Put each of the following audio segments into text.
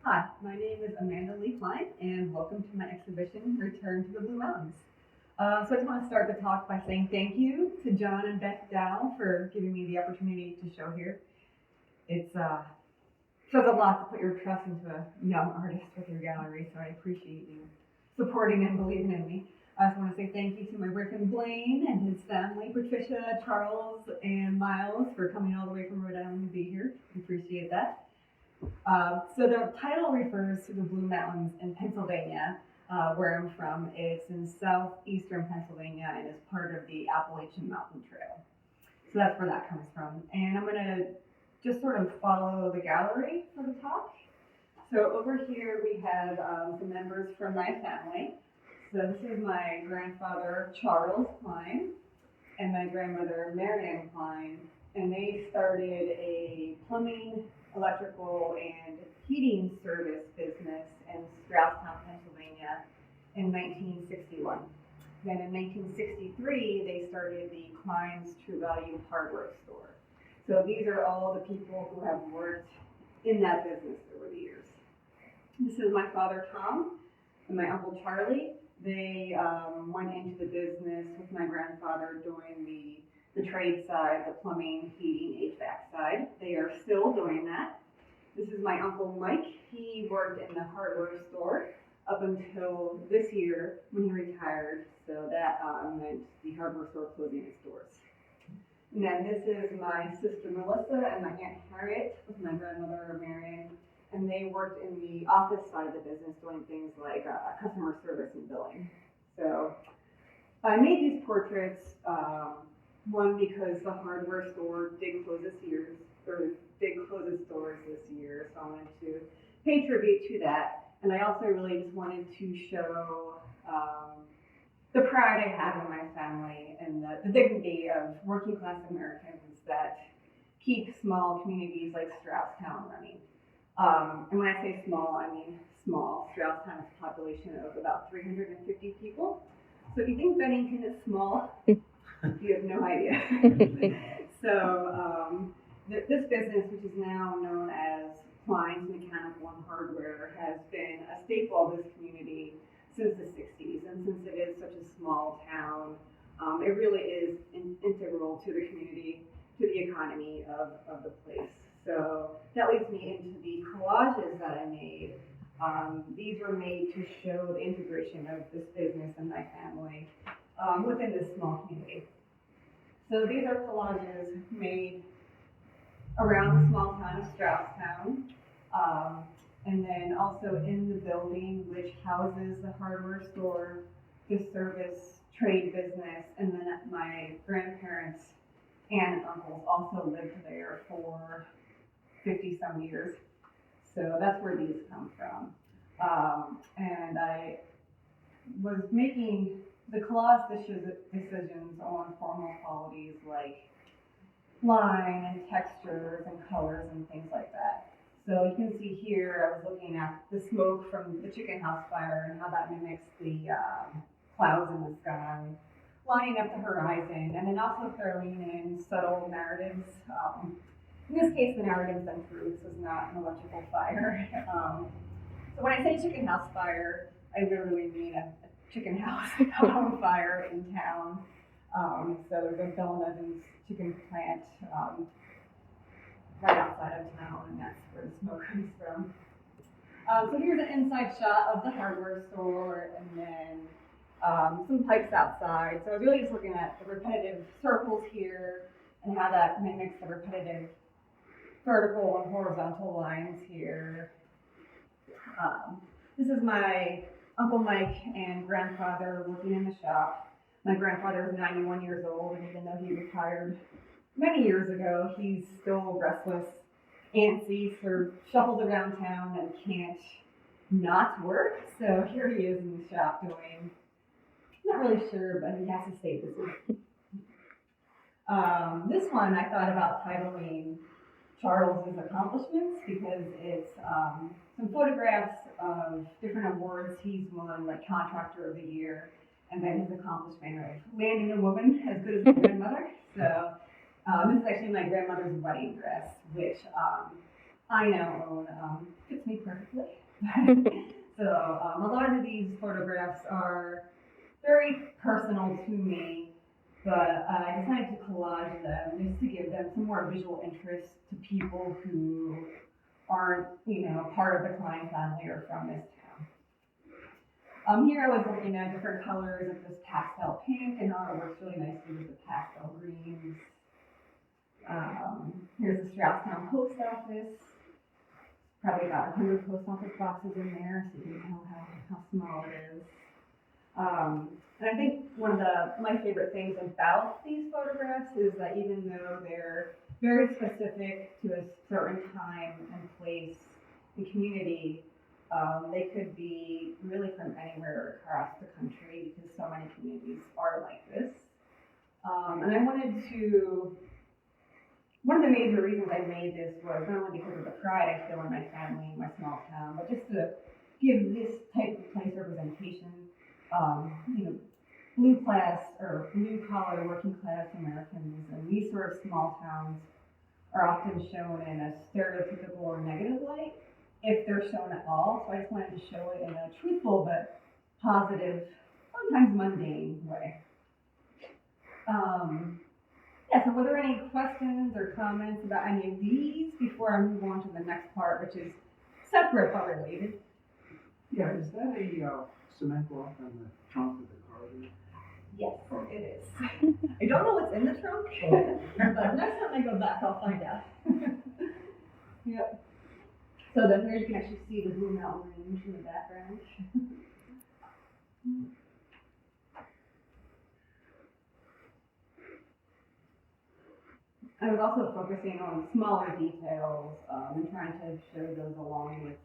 Hi, my name is Amanda Le Kline, and welcome to my exhibition, Return to the Blue Mountains. So I just want to start the talk by saying thank you to John and Beth Dow for giving me the opportunity to show here. It's shows a lot to put your trust into a young artist with your gallery, so I appreciate you supporting and believing in me. I just want to say thank you to my boyfriend Blaine and his family, Patricia, Charles, and Miles, for coming all the way from Rhode Island to be here. I appreciate that. So the title refers to the Blue Mountains in Pennsylvania, where I'm from. It's in southeastern Pennsylvania and is part of the Appalachian Mountain Trail. So that's where that comes from. And I'm going to just sort of follow the gallery for the talk. So over here we have some members from my family. So this is my grandfather, Charles Kline, and my grandmother, Marianne Kline, and they started a plumbing, electrical, and heating service business in Strausstown, Pennsylvania in 1961. Then in 1963, they started the Kline's True Value Hardware Store. So these are all the people who have worked in that business over the years. This is my father, Tom, and my uncle, Charlie. They went into the business with my grandfather doing the trade side, the plumbing, heating, HVAC side. They are still doing that. This is my uncle Mike. He worked in the hardware store up until this year when he retired. So that meant the hardware store closing its doors. And then this is my sister Melissa and my Aunt Harriet with my grandmother Marion. And they worked in the office side of the business doing things like customer service and billing. So I made these portraits, one because the hardware store did close its doors this year, so I wanted to pay tribute to that. And I also really just wanted to show the pride I have in my family and the dignity of working class Americans that keep small communities like Strausstown running. And when I say small, I mean small. Strausstown has a population of about 350 people. So if you think Bennington is small, you have no idea. So this business, which is now known as Kline's Mechanical and Hardware, has been a staple of this community since the 60s. And since it is such a small town, it really is integral to the community, to the economy of the place. So that leads me into the collages that I made. These were made to show the integration of this business and my family within this small community. So these are collages made around the small town of Strausstown, and then also in the building which houses the hardware store, the service trade business, and then my grandparents and uncles also lived there for 50 some years. So that's where these come from. And I was making the collage decisions on formal qualities like line and textures and colors and things like that. So you can see here, I was looking at the smoke from the chicken house fire and how that mimics the clouds in the sky, lining up the horizon, and then also throwing in subtle narratives. In this case, the narrative's untrue. This was not an electrical fire. So when I say chicken house fire, I literally mean a chicken house on fire in town. So there's a Bill Evans chicken plant right outside of town, and that's where the smoke comes from. So here's an inside shot of the hardware store, and then some pipes outside. So I was really just looking at the repetitive circles here and how that mimics the repetitive vertical and horizontal lines here. This is my Uncle Mike and grandfather working in the shop. My grandfather is 91 years old, and even though he retired many years ago, he's still restless, antsy, sort of shuffles around town and can't not work. So here he is in the shop doing, not really sure, but he has to stay busy. This one I thought about titling Charles's accomplishments because it's some photographs of different awards he's won, like Contractor of the Year, and then his accomplishment of landing a woman as good as my grandmother. So this is actually my grandmother's wedding dress, which I now own fits me perfectly. So a lot of these photographs are very personal to me, but I decided to collage them just to give them some more visual interest to people who aren't, part of the Kline family or from this town. Here I was looking at different colors of this pastel pink and how it works really nicely with the pastel greens. Here's the Strausstown post office. Probably about 100 post office boxes in there, so you can tell how small it is. And I think one of my favorite things about these photographs is that even though they're very specific to a certain time and place and community, they could be really from anywhere across the country because so many communities are like this. And I wanted to, one of the major reasons I made this was not only because of the pride I feel in my family and my small town, but just to give this type of place representation. Blue class or blue collar working class Americans and these sort of small towns are often shown in a stereotypical or negative light, if they're shown at all. So I just wanted to show it in a truthful but positive, sometimes mundane way. So were there any questions or comments about any of these before I move on to the next part, which is separate but related? Yeah, is that a cement block on the trunk of the car there? Yes, it is. I don't know what's in the trunk, but next time I go back, I'll find out. Yep. So then here you can actually see the Blue Mountain Range in the background. I was also focusing on smaller details and trying to show those along with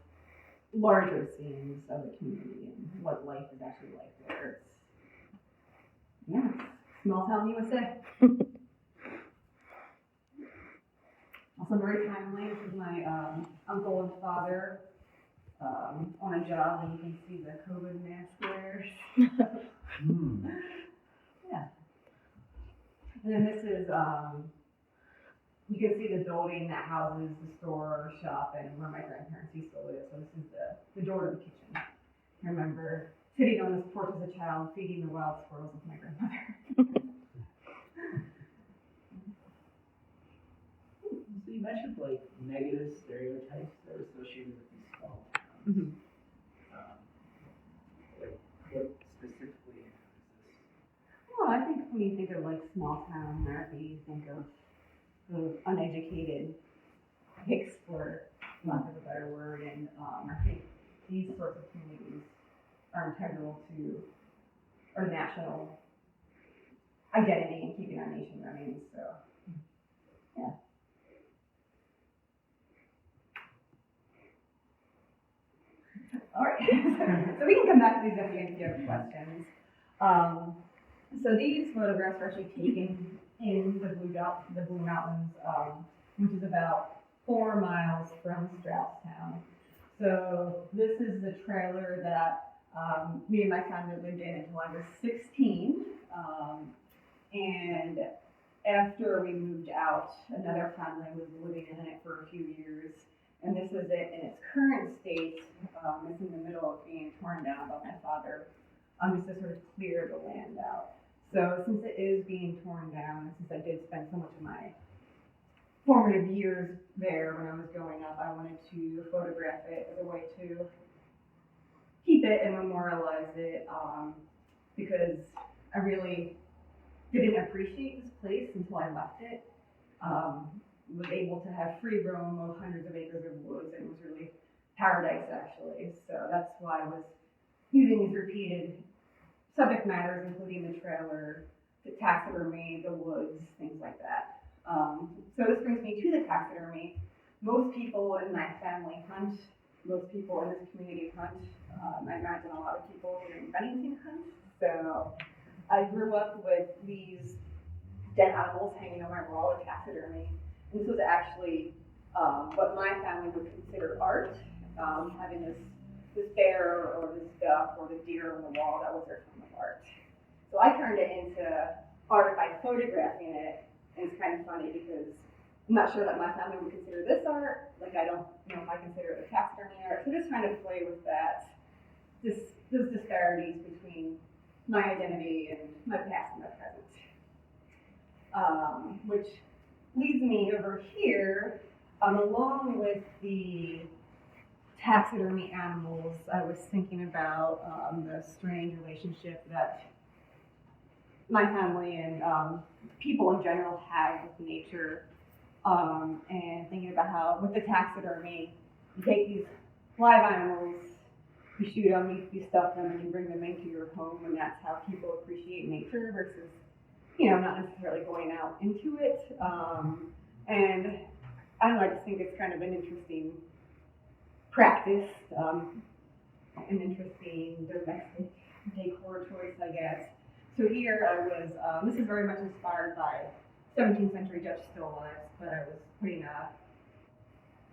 larger scenes of the community and what life is actually like there. Small town USA. Also very timely. This is my uncle and father on a job, and you can see the COVID mask wearers. Yeah. And then this is, you can see the building that houses the store or shop and where my grandparents used to live. So this is the door to the kitchen. I remember sitting on this porch as a child, feeding the wild squirrels with my grandmother. So you mentioned like negative stereotypes that are associated with these small towns. Mm-hmm. What specifically is this? Well, I think when you think of like small town America, you think of the uneducated pigs, for lack of a better word, and I think these sorts of communities are integral to our national identity and keeping our nation running. So, yeah. All right. So we can come back to these at the end if you have questions. So these photographs are actually taken in the Blue Mountains, which is about 4 miles from Strausstown. So this is the trailer that me and my family lived in until I was 16. And after we moved out, another family was living in it for a few years. And this is it in its current state. It's in the middle of being torn down by my father, just to sort of clear the land out. So since it is being torn down, and since I did spend so much of my formative years there when I was growing up, I wanted to photograph it as a way to keep it and memorialize it, because I really didn't appreciate this place until I left it. Was able to have free roam of hundreds of acres of woods, and it was really paradise actually. So that's why I was using these repeated subject matters, including the trailer, the taxidermy, the woods, things like that. So this brings me to the taxidermy. Most people in my family hunt. Most people in this community hunt. I imagine a lot of people here in Bennington hunt. So I grew up with these dead animals hanging on my wall of taxidermy. And this was actually what my family would consider art, having this bear or this duck or the deer on the wall. That was their form of art. So I turned it into art by photographing it. And it's kind of funny because I'm not sure that my family would consider this art. Like, I don't know if I consider it taxidermy art. So just trying to play with that, those disparities between my identity and my past and my present. Which leads me over here, along with the taxidermy animals, I was thinking about the strange relationship that my family and people in general have with nature, and thinking about how with the taxidermy, you take these live animals, you shoot them, you stuff them, and you bring them into your home, and that's how people appreciate nature versus, not necessarily going out into it. And I don't know, I just think it's kind of an interesting practice, an interesting domestic decor choice, I guess. So here I was, this is very much inspired by 17th century Dutch still lifes, but I was putting a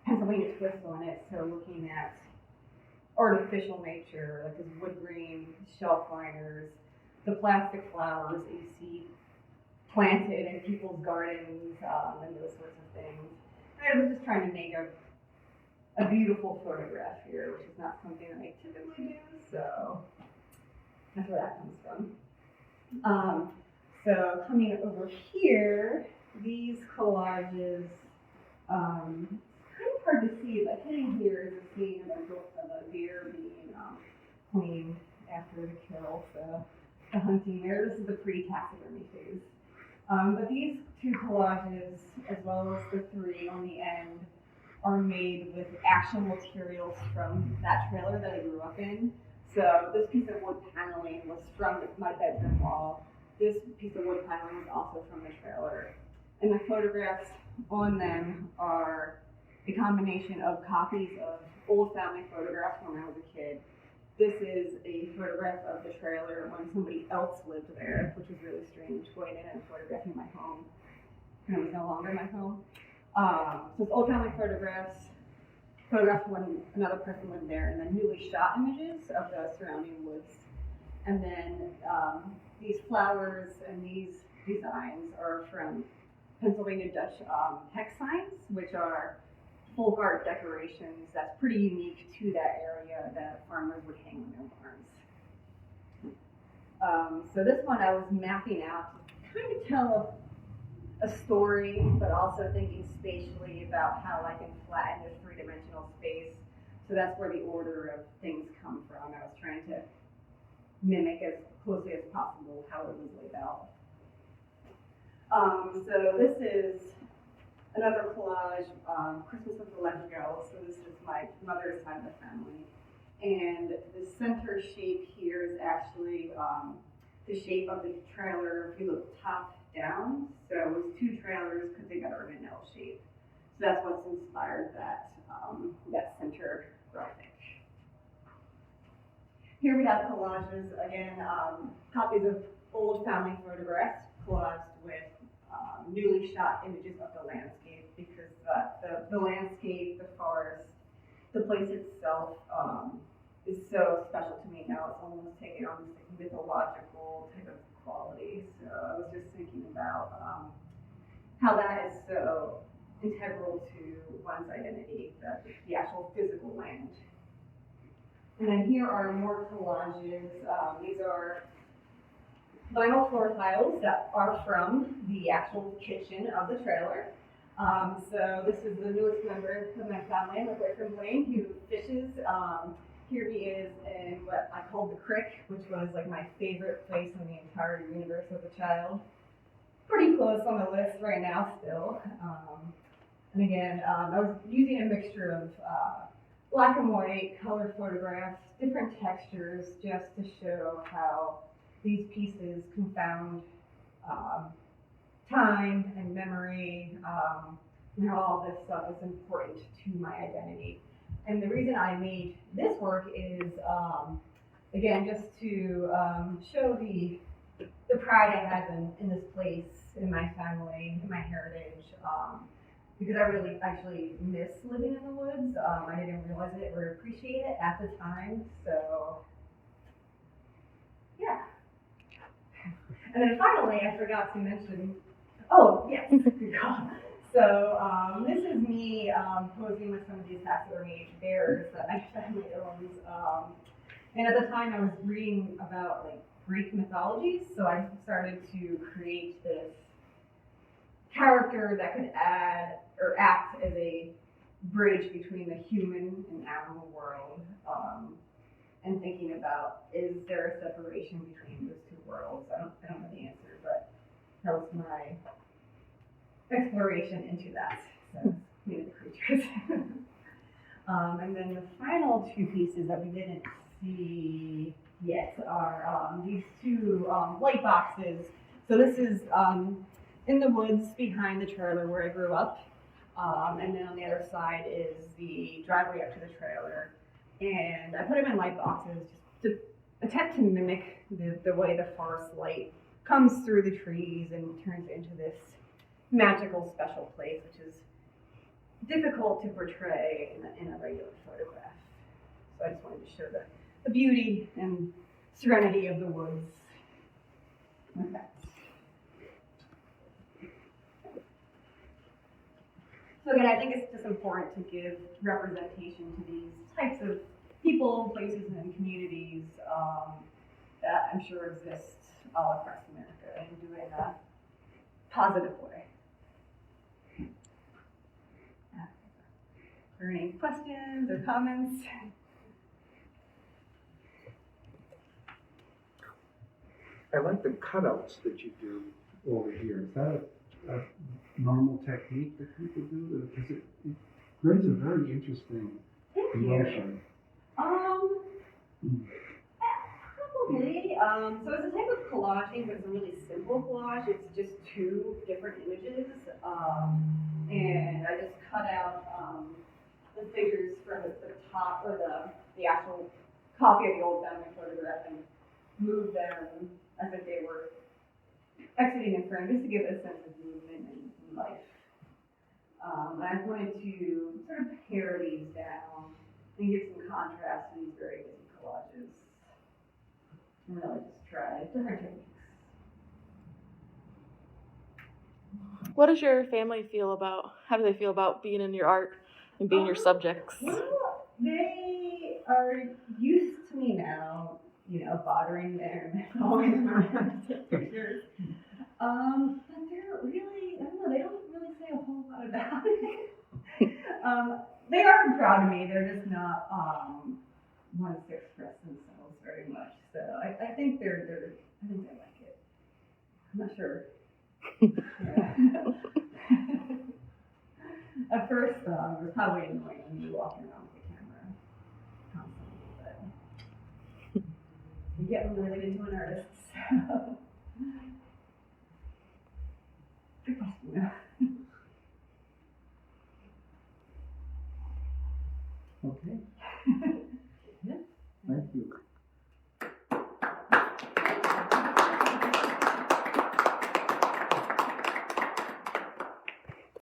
Pennsylvania twist on it, so looking at artificial nature, like this wood grain, shelf liners, the plastic flowers that you see planted in people's gardens, and those sorts of things. And I was just trying to make a beautiful photograph here, which is not something that I typically do, so that's where that comes from. So coming over here, these collages, kind of hard to see, but hidden here is a scene of a deer being cleaned after the kill, so the hunting there. This is the pre-taxidermy phase. But these two collages, as well as the three on the end, are made with actual materials from that trailer that I grew up in. So this piece of wood paneling was from my bedroom wall. This piece of wood paneling was also from the trailer. And the photographs on them are a combination of copies of old family photographs when I was a kid. This is a photograph of the trailer when somebody else lived there, which was really strange, going in and photographing my home when it was no longer my home. So it's old family photographs when another person lived there, and then newly shot images of the surrounding woods. And then these flowers and these designs are from Pennsylvania Dutch hex signs, which are folk art decorations that's pretty unique to that area that farmers would hang on their barns. So this one I was mapping out to kind of tell a story, but also thinking spatially about how I can flatten this three-dimensional space. So that's where the order of things come from. I was trying to mimic as closely as possible how it was laid out. So this is another collage, Christmas with the Legigo. So this is my mother's side of the family. And the center shape here is actually the shape of the trailer if you look top down. So it was two trailers put together in an L shape. So that's what's inspired that center graphic. Here we have collages, again, copies of old family photographs collaged with newly shot images of the landscape, because the landscape, the forest, the place itself is so special to me now. It's almost taken on this mythological type of quality. So I was just thinking about how that is so integral to one's identity, the actual physical land. And then here are more collages. These are vinyl floor tiles that are from the actual kitchen of the trailer. So this is the newest member of my family, my boyfriend Wayne, who fishes. Here he is in what I called the crick, which was like my favorite place in the entire universe as a child. Pretty close on the list right now still. And again, I was using a mixture of black and white, color photographs, different textures, just to show how these pieces confound time and memory, and how all this stuff is important to my identity. And the reason I made this work is, again, just to show the pride I have in this place, in my family, in my heritage, because I really actually miss living in the woods. I didn't realize it or appreciate it at the time, so yeah. And then finally, I forgot to mention, oh yes, good call. So this is me posing with some of these taxidermy bears that my family owns. And at the time, I was reading about like Greek mythology, so I started to create this character that could add or act as a bridge between the human and animal world. And thinking about, is there a separation between those two worlds? I don't know the answer, but that was my exploration into that. So, the creatures. And then the final two pieces that we didn't see yet are these two light boxes. So this is in the woods behind the trailer where I grew up. And then on the other side is the driveway up to the trailer. And I put them in light boxes just to attempt to mimic the way the forest light comes through the trees and turns into this magical special place, which is difficult to portray in a regular photograph. So I just wanted to show the beauty and serenity of the woods. Okay. So again, I think it's just important to give representation to these types of people, places, and communities that I'm sure exist all across America and do it in a positive way. Are there any questions or comments? I like the cutouts that you do over here. Is that a normal technique that people do? Because it creates a very interesting emotion. Probably. So it's a type of collaging, but it's a really simple collage. It's just two different images. And I just cut out the figures from the top, or the actual copy of the old family photograph, and moved them as if they were exiting a frame, just to give it a sense of movement and life. And I wanted to sort of pare these down and give some contrast to these very busy collages. And really just try different techniques. What does your family feel about, how do they feel about being in your art and being your subjects? Well, they are used to me now, bothering them and always around to take pictures. But they're really, I don't know, they don't really say a whole lot about it. They are proud of me, they're just not wanting to express themselves very much. So I think I think they like it. I'm not sure. Yeah. At first, it was probably annoying when you walking around with the camera constantly, but you get really into an artist. So. Good question. Okay. Yeah. Thank you.